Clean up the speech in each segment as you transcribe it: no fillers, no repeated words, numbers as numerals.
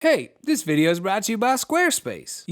Hey, this video is brought to you by Squarespace.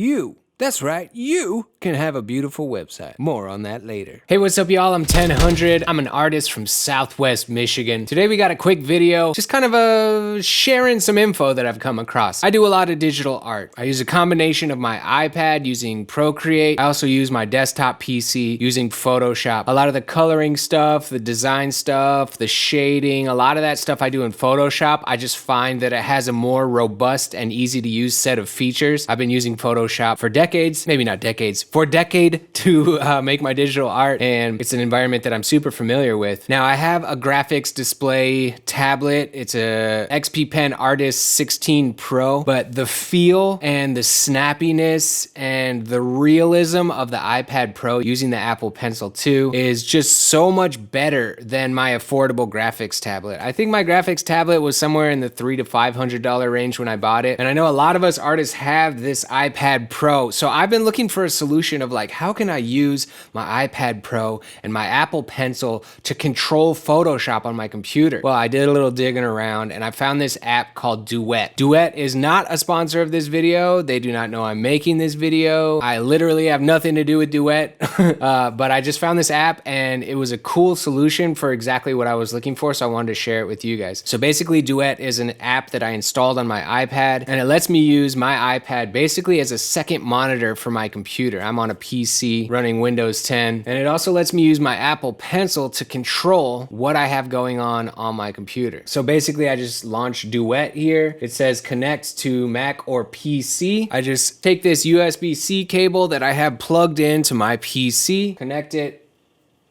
That's right, you can have a beautiful website. More on that later. Hey, what's up, y'all? I'm 1000. I'm an artist from Southwest Michigan. Today we got a quick video, just kind of sharing some info that I've come across. I do a lot of digital art. I use a combination of my iPad using Procreate. I also use my desktop PC using Photoshop. A lot of the coloring stuff, the design stuff, the shading, a lot of that stuff I do in Photoshop. I just find that it has a more robust and easy to use set of features. I've been using Photoshop for decades, maybe not decades, for a decade to make my digital art, and it's an environment that I'm super familiar with. Now I have a graphics display tablet. It's a XP Pen Artist 16 Pro, but the feel and the snappiness and the realism of the iPad Pro using the Apple Pencil 2 is just so much better than my affordable graphics tablet. I think my graphics tablet was somewhere in the $300 to $500 range when I bought it, and I know a lot of us artists have this iPad Pro. So I've been looking for a solution of like, how can I use my iPad Pro and my Apple Pencil to control Photoshop on my computer? Well, I did a little digging around and I found this app called Duet. Duet is not a sponsor of this video. They do not know I'm making this video. I literally have nothing to do with Duet, but I just found this app and it was a cool solution for exactly what I was looking for. So I wanted to share it with you guys. So basically Duet is an app that I installed on my iPad, and it lets me use my iPad basically as a second monitor for my computer. I'm on a PC running Windows 10, and it also lets me use my Apple Pencil to control what I have going on my computer. So basically I just launched Duet here. It says connect to Mac or PC. I just take this USB-C cable that I have plugged into my PC, connect it.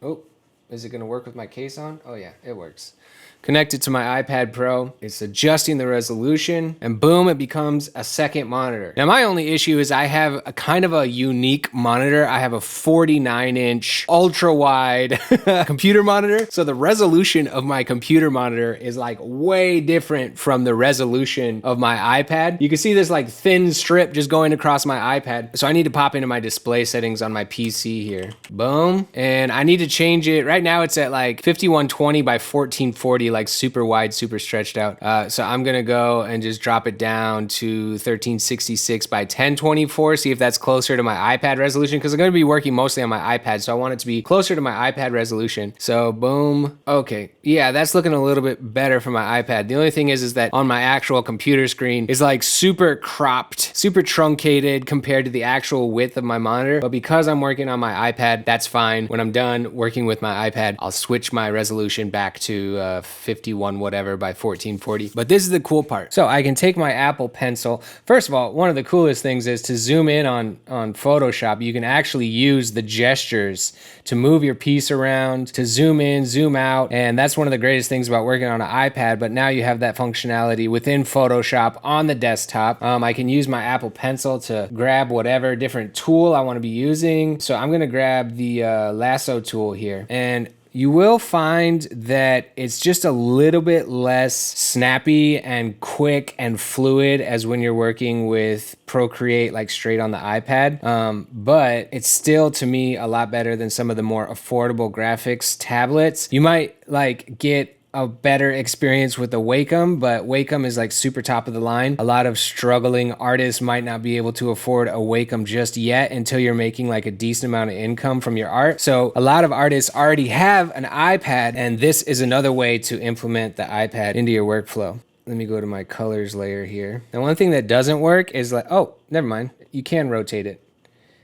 Oh, is it gonna work with my case on? Oh yeah, it works. Connect it to my iPad Pro. It's adjusting the resolution, and boom, it becomes a second monitor. Now, my only issue is I have a kind of a unique monitor. I have a 49-inch ultra-wide computer monitor. So the resolution of my computer monitor is like way different from the resolution of my iPad. You can see this like thin strip just going across my iPad. So I need to pop into my display settings on my PC here. Boom. And I need to change it. Right now it's at like 5120 by 1440, like super wide, super stretched out. So I'm gonna go and just drop it down to 1366 by 1024, see if that's closer to my iPad resolution, because I'm gonna be working mostly on my iPad, so I want it to be closer to my iPad resolution. So boom. Okay, yeah, that's looking a little bit better for my iPad. The only thing is that on my actual computer screen is like super cropped, super truncated compared to the actual width of my monitor. But because I'm working on my iPad, that's fine. When I'm done working with my iPad, I'll switch my resolution back to 51 whatever by 1440. But this is the cool part. So I can take my Apple Pencil. First of all, one of the coolest things is to zoom in on Photoshop. You can actually use the gestures to move your piece around, to zoom in, zoom out. And that's one of the greatest things about working on an iPad. But now you have that functionality within Photoshop on the desktop. I can use my Apple Pencil to grab whatever different tool I want to be using. So I'm going to grab the lasso tool here. And you will find that it's just a little bit less snappy and quick and fluid as when you're working with Procreate like straight on the iPad. But it's still, to me, a lot better than some of the more affordable graphics tablets. You might like get a better experience with the Wacom, but Wacom is like super top of the line. A lot of struggling artists might not be able to afford a Wacom just yet until you're making like a decent amount of income from your art. So a lot of artists already have an iPad, and this is another way to implement the iPad into your workflow. Let me go to my colors layer here. And one thing that doesn't work is like, oh, never mind. You can rotate it.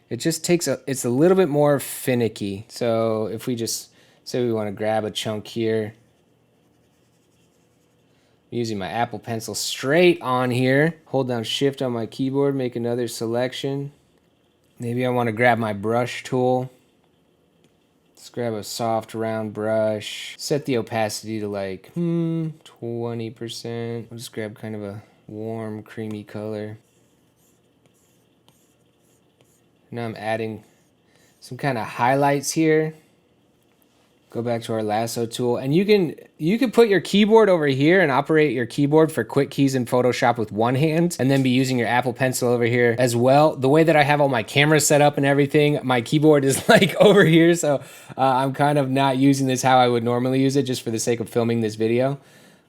It just takes it's a little bit more finicky. So if we just say we want to grab a chunk here, using my Apple Pencil straight on here. Hold down Shift on my keyboard, make another selection. Maybe I want to grab my brush tool. Let's grab a soft round brush. Set the opacity to like 20%. I'll just grab kind of a warm, creamy color. Now I'm adding some kind of highlights here. Go back to our lasso tool, and you can put your keyboard over here and operate your keyboard for quick keys in Photoshop with one hand, and then be using your Apple Pencil over here as well. The way that I have all my cameras set up and everything, my keyboard is like over here, so I'm kind of not using this how I would normally use it, just for the sake of filming this video.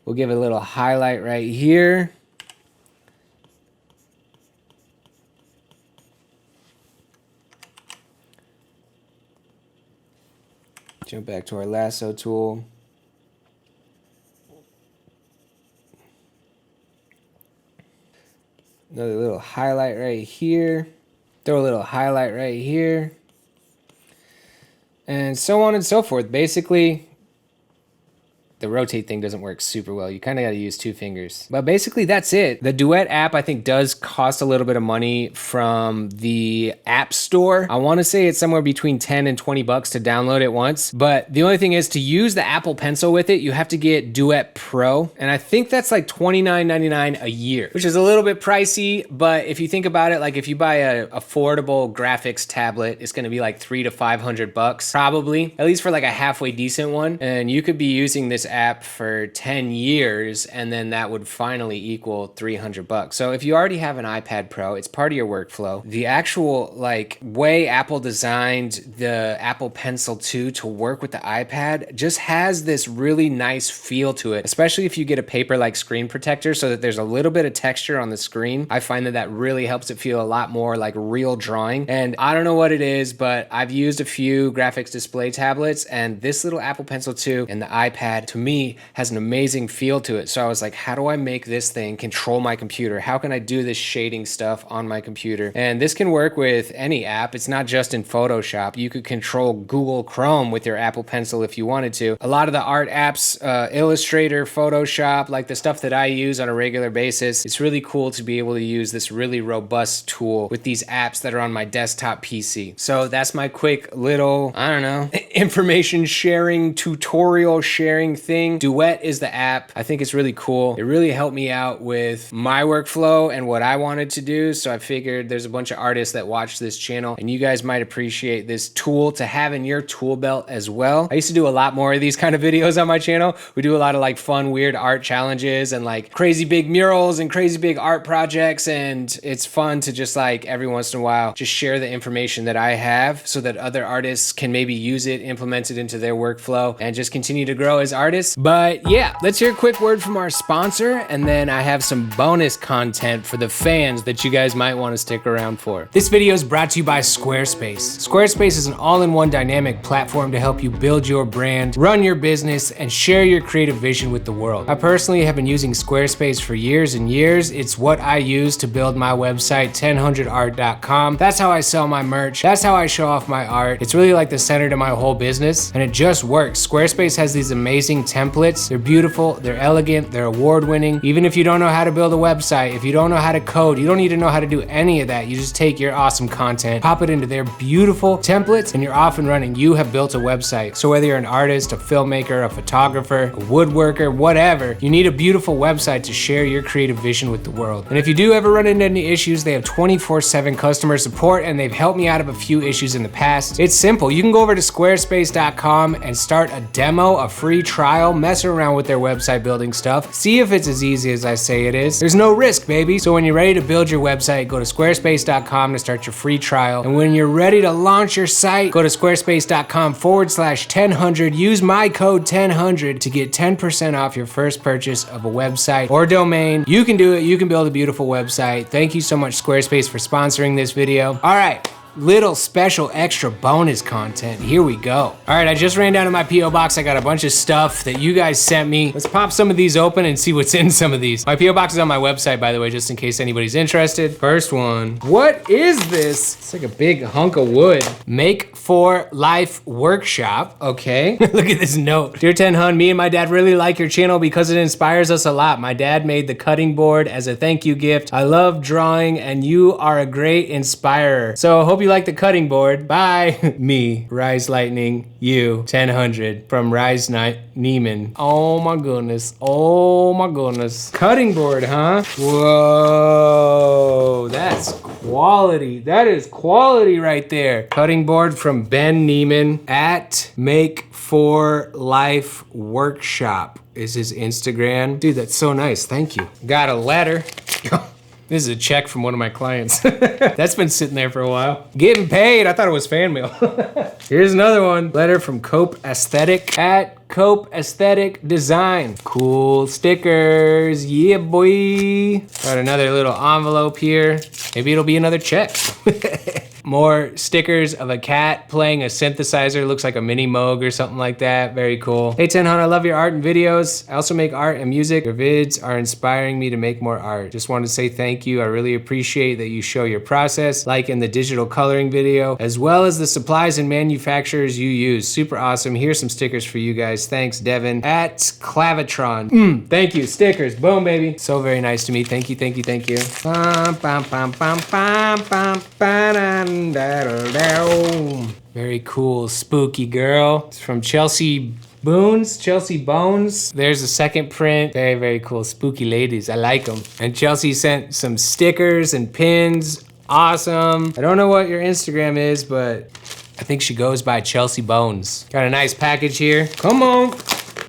We'll give it a little highlight right here. Jump back to our lasso tool. Another little highlight right here. Throw a little highlight right here. And so on and so forth. Basically, the rotate thing doesn't work super well. You kind of got to use 2 fingers. But basically, that's it. The Duet app, I think, does cost a little bit of money from the App Store. I want to say it's somewhere between 10 and 20 bucks to download it once. But the only thing is, to use the Apple Pencil with it, you have to get Duet Pro. And I think that's like $29.99 a year, which is a little bit pricey. But if you think about it, like if you buy a affordable graphics tablet, it's going to be like $300 to $500 probably, at least for like a halfway decent one. And you could be using this app for 10 years and then that would finally equal $300. So if you already have an iPad Pro, it's part of your workflow. The actual like way Apple designed the Apple Pencil 2 to work with the iPad just has this really nice feel to it, especially if you get a paper like screen protector so that there's a little bit of texture on the screen. I find that that really helps it feel a lot more like real drawing. And I don't know what it is, but I've used a few graphics display tablets and this little Apple Pencil 2 and the iPad to me has an amazing feel to it. So I was like, how do I make this thing control my computer? How can I do this shading stuff on my computer? And this can work with any app. It's not just in Photoshop. You could control Google Chrome with your Apple Pencil if you wanted to. A lot of the art apps, Illustrator, Photoshop, like the stuff that I use on a regular basis, it's really cool to be able to use this really robust tool with these apps that are on my desktop PC. So that's my quick little, I don't know, information sharing, tutorial sharing thing. Duet is the app. I think it's really cool. It really helped me out with my workflow and what I wanted to do. So I figured there's a bunch of artists that watch this channel and you guys might appreciate this tool to have in your tool belt as well. I used to do a lot more of these kind of videos on my channel. We do a lot of like fun, weird art challenges and like crazy big murals and crazy big art projects. And it's fun to just like every once in a while, just share the information that I have so that other artists can maybe use it, implement it into their workflow and just continue to grow as artists. But yeah, let's hear a quick word from our sponsor, and then I have some bonus content for the fans that you guys might want to stick around for. This video is brought to you by Squarespace. Squarespace is an all-in-one dynamic platform to help you build your brand, run your business, and share your creative vision with the world. I personally have been using Squarespace for years and years. It's what I use to build my website, 1000art.com. That's how I sell my merch. That's how I show off my art. It's really like the center to my whole business, and it just works. Squarespace has these amazing templates. They're beautiful, they're elegant, they're award-winning. Even if you don't know how to build a website, if you don't know how to code, you don't need to know how to do any of that. You just take your awesome content, pop it into their beautiful templates, and you're off and running. You have built a website. So whether you're an artist, a filmmaker, a photographer, a woodworker, whatever, you need a beautiful website to share your creative vision with the world. And if you do ever run into any issues, they have 24/7 customer support, and they've helped me out of a few issues in the past. It's simple. You can go over to squarespace.com and start a demo, a free trial, mess around with their website building stuff. See if it's as easy as I say it is. There's no risk, baby. So when you're ready to build your website, go to squarespace.com to start your free trial. And when you're ready to launch your site, go to squarespace.com/1000. Use my code 1000 to get 10% off your first purchase of a website or domain. You can do it. You can build a beautiful website. Thank you so much, Squarespace, for sponsoring this video. All right. Little special extra bonus content. Here we go. All right, I just ran down to my P.O. box. I got a bunch of stuff that you guys sent me. Let's pop some of these open and see what's in some of these. My P.O. box is on my website, by the way, just in case anybody's interested. First one. What is this? It's like a big hunk of wood. Make for Life Workshop. Okay. Look at this note. Dear 10Hun, me and my dad really like your channel because it inspires us a lot. My dad made the cutting board as a thank you gift. I love drawing and you are a great inspirer. So I hope you like the cutting board. Bye. Me, Rise Lightning, you, 1000 from Rise Neiman. Oh my goodness. Oh my goodness. Cutting board, huh? Whoa, that's quality. That is quality right there. Cutting board from Ben Neiman at Make for Life Workshop is his Instagram. Dude, that's so nice. Thank you. Got a letter. This is a check from one of my clients. That's been sitting there for a while. Getting paid. I thought it was fan mail. Here's another one. Letter from Cope Aesthetic at Cope Aesthetic Design. Cool stickers. Yeah, boy. Got another little envelope here. Maybe it'll be another check. More stickers of a cat playing a synthesizer. Looks like a mini Moog or something like that. Very cool. Hey, Tenhun, I love your art and videos. I also make art and music. Your vids are inspiring me to make more art. Just want to say thank you. I really appreciate that you show your process, like in the digital coloring video, as well as the supplies and manufacturers you use. Super awesome. Here's some stickers for you guys. Thanks, Devin. At Clavitron. Thank you. Stickers. Boom, baby. So very nice to me. Thank you, thank you, thank you. Very cool, spooky girl. It's from Chelsea Bones. There's a second print. Very, very cool. Spooky ladies. I like them. And Chelsea sent some stickers and pins. Awesome. I don't know what your Instagram is, but I think she goes by Chelsea Bones. Got a nice package here. Come on.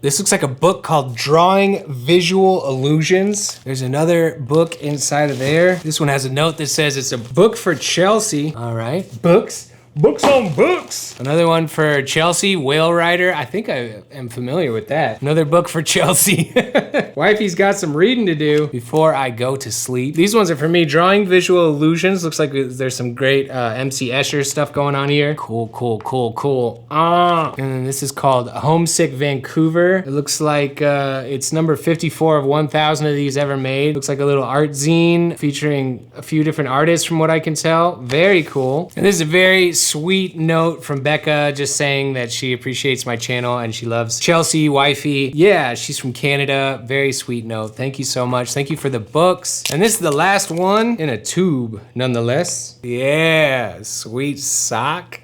This looks like a book called Drawing Visual Illusions. There's another book inside of there. This one has a note that says it's a book for Chelsea. All right, books. Books on books. Another one for Chelsea, Whale Rider. I think I am familiar with that. Another book for Chelsea. Wifey's got some reading to do before I go to sleep. These ones are for me. Drawing Visual Illusions. Looks like there's some great MC Escher stuff going on here. Cool, cool, cool, cool. And then this is called Homesick Vancouver. It looks like it's number 54 of 1,000 of these ever made. Looks like a little art zine featuring a few different artists from what I can tell. Very cool. And this is a very sweet note from Becca just saying that she appreciates my channel and she loves Chelsea, wifey. Yeah, she's from Canada. Very sweet note. Thank you so much. Thank you for the books. And this is the last one in a tube, nonetheless. Yeah, sweet sock.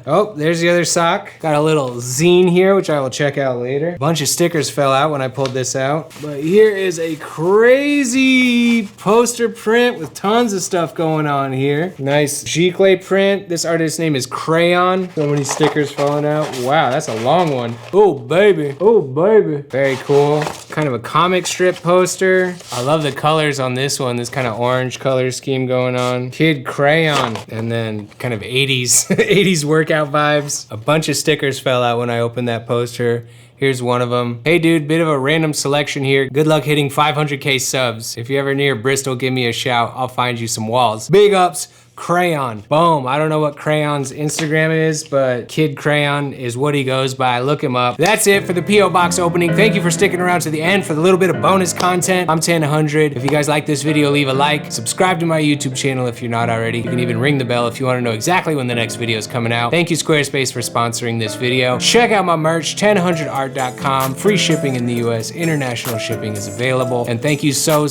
Oh, there's the other sock. Got a little zine here, which I will check out later. A bunch of stickers fell out when I pulled this out. But here is a crazy poster print with tons of stuff going on here. Nice Giclée print. This artist's name is Crayon. So many stickers falling out. Wow, that's a long one. Oh, baby. Oh, baby. Very cool. Kind of a comic strip poster. I love the colors on this one. This kind of orange color scheme going on. Kid Crayon. And then kind of 80s, 80s workout vibes. A bunch of stickers fell out when I opened that poster. Here's one of them. Hey dude, bit of a random selection here. Good luck hitting 500K subs. If you're ever near Bristol, give me a shout. I'll find you some walls. Big ups. Crayon. Boom. I don't know what Crayon's Instagram is, but Kid Crayon is what he goes by. Look him up. That's it for the P.O. Box opening. Thank you for sticking around to the end for the little bit of bonus content. I'm 100. If you guys like this video, leave a like. Subscribe to my YouTube channel if you're not already. You can even ring the bell if you want to know exactly when the next video is coming out. Thank you, Squarespace, for sponsoring this video. Check out my merch, 1000art.com. Free shipping in the US. International shipping is available. And thank you so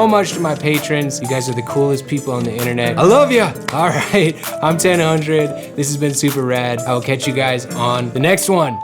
much to my patrons. You guys are the coolest people on the internet. I love ya. All right, I'm 100. This has been super rad. I will catch you guys on the next one.